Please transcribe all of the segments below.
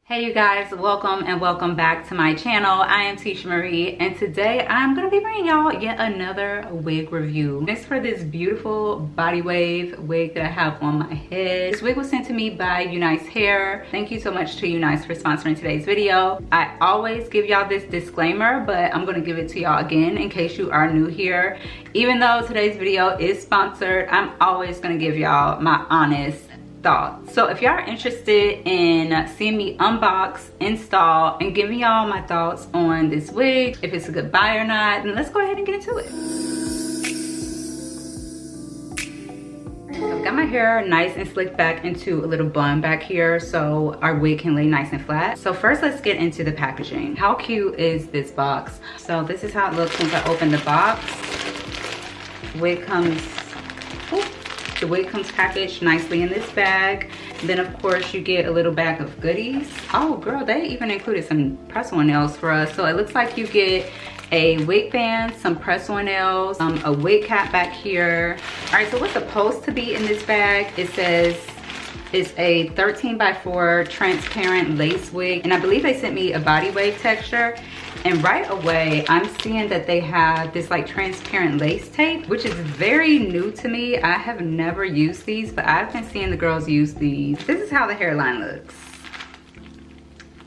Hey you guys, welcome and welcome back to my channel. I am Tisha Marie and today I'm going to be bringing y'all yet another wig review. This is for this beautiful body wave wig that I have on my head. This wig was sent to me by Unice Hair. Thank you so much to Unice for sponsoring today's video. I always give y'all this disclaimer, but I'm going to give it to y'all again in case you are new here. Even though today's video is sponsored, I'm always going to give y'all my honest thoughts. So if y'all are interested in seeing me unbox, install, and giving y'all my thoughts on this wig, if it's a good buy or not, then let's go ahead and get into it. So I've got my hair nice and slicked back into a little bun back here so our wig can lay nice and flat. So first let's get into the packaging. How cute is this box? So this is how it looks once I open the box. The wig comes packaged nicely in this bag. Then of course you get a little bag of goodies. Oh girl, they even included some press-on nails for us. So it looks like you get a wig band, some press-on nails, a wig cap back here. All right, so what's supposed to be in this bag? It says it's a 13x4 transparent lace wig. And I believe they sent me a body wave texture. And right away, I'm seeing that they have this like transparent lace tape, which is very new to me. I have never used these, but I've been seeing the girls use these. This is how the hairline looks.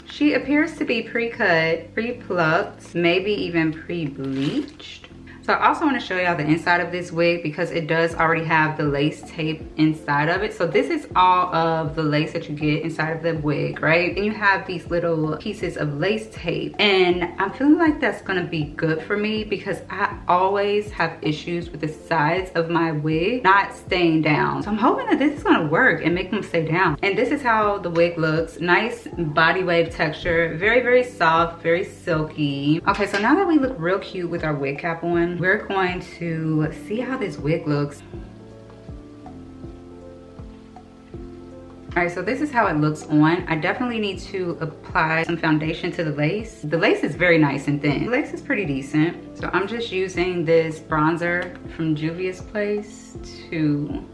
She appears to be pre-cut, pre-plucked, maybe even pre-bleached. So I also want to show y'all the inside of this wig because it does already have the lace tape inside of it. So this is all of the lace that you get inside of the wig, right? And you have these little pieces of lace tape. And I'm feeling like that's going to be good for me because I always have issues with the sides of my wig not staying down. So I'm hoping that this is going to work and make them stay down. And this is how the wig looks. Nice body wave texture. Very, very soft, very silky. Okay, so now that we look real cute with our wig cap on, we're going to see how this wig looks. All right, so this is how it looks on. I definitely need to apply some foundation to the lace. The lace is very nice and thin. The lace is pretty decent. So I'm just using this bronzer from Juvia's Place to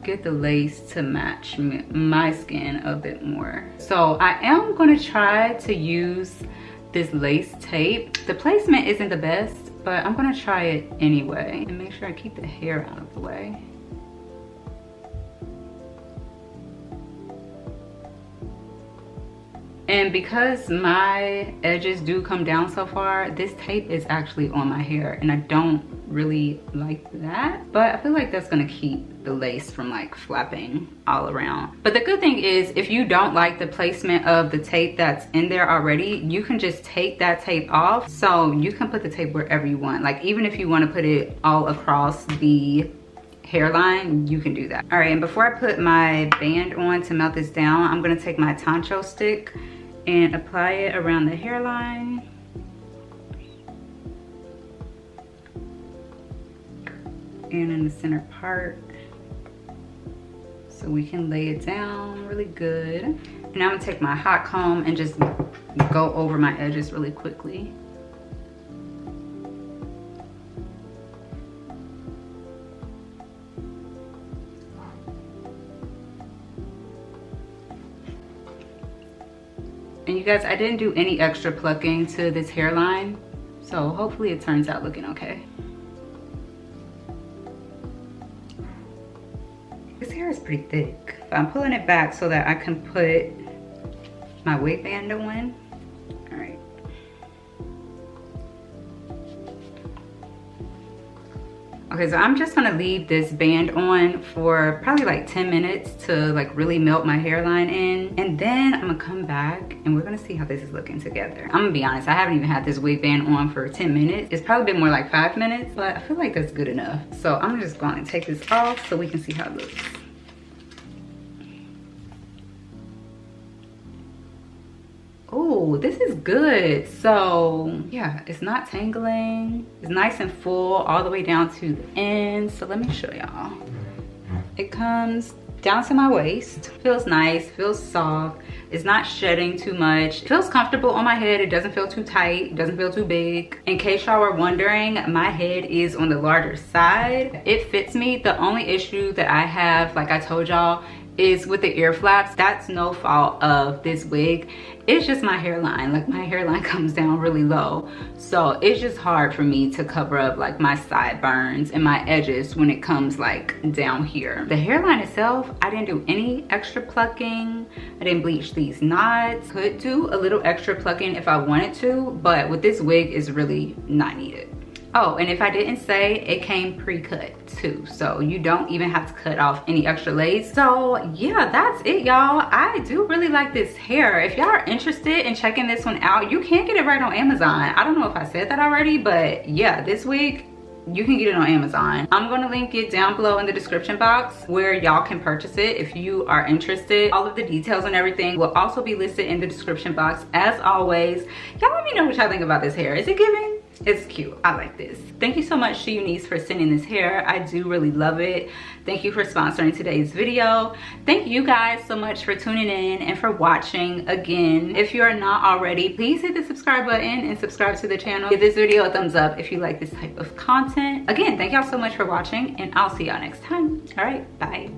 get the lace to match my skin a bit more. So I am gonna try to use this lace tape. The placement isn't the best, but I'm gonna try it anyway and make sure I keep the hair out of the way. And because my edges do come down so far, this tape is actually on my hair and I don't really like that, but I feel like that's gonna keep the lace from like flapping all around. But the good thing is if you don't like the placement of the tape that's in there already, you can just take that tape off. So you can put the tape wherever you want. Like even if you want to put it all across the hairline, you can do that. All right, and before I put my band on to melt this down, I'm gonna take my toncho stick and apply it around the hairline. And in the center part, so we can lay it down really good. And now I'm gonna take my hot comb and just go over my edges really quickly. And you guys, I didn't do any extra plucking to this hairline, so hopefully it turns out looking okay. This hair is pretty thick, but I'm pulling it back so that I can put my wig band on. All right. Okay, so I'm just gonna leave this band on for probably like 10 minutes to like really melt my hairline in. And then I'm gonna come back and we're gonna see how this is looking together. I'm gonna be honest, I haven't even had this wig band on for 10 minutes. It's probably been more like 5 minutes, but I feel like that's good enough. So I'm just gonna take this off so we can see how it looks. Oh, this is good. So yeah, it's not tangling. It's nice and full all the way down to the end. So let me show y'all. It comes down to my waist. Feels nice, feels soft. It's not shedding too much. It feels comfortable on my head. It doesn't feel too tight. It doesn't feel too big. In case y'all were wondering, my head is on the larger side. It fits me. The only issue that I have, like I told y'all, is with the ear flaps. That's no fault of this wig. It's just my hairline. Like my hairline comes down really low. So it's just hard for me to cover up like my sideburns and my edges when it comes like down here. The hairline itself, I didn't do any extra plucking. I didn't bleach these knots. Could do a little extra plucking if I wanted to, but with this wig it's really not needed. Oh, and if I didn't say, it came pre-cut too, so you don't even have to cut off any extra lace. So yeah, that's it, y'all. I do really like this hair. If y'all are interested in checking this one out, you can get it right on Amazon. I don't know if I said that already, but yeah, this wig, you can get it on Amazon. I'm gonna link it down below in the description box where y'all can purchase it if you are interested. All of the details and everything will also be listed in the description box. As always, y'all let me know what y'all think about this hair. Is it giving? It's cute. I like this. Thank you so much to Unice for sending this hair. I do really love it. Thank you for sponsoring today's video. Thank you guys so much for tuning in and for watching. Again, if you are not already, please hit the subscribe button and subscribe to the channel. Give this video a thumbs up if you like this type of content. Again, thank y'all so much for watching, and I'll see y'all next time. All right, bye.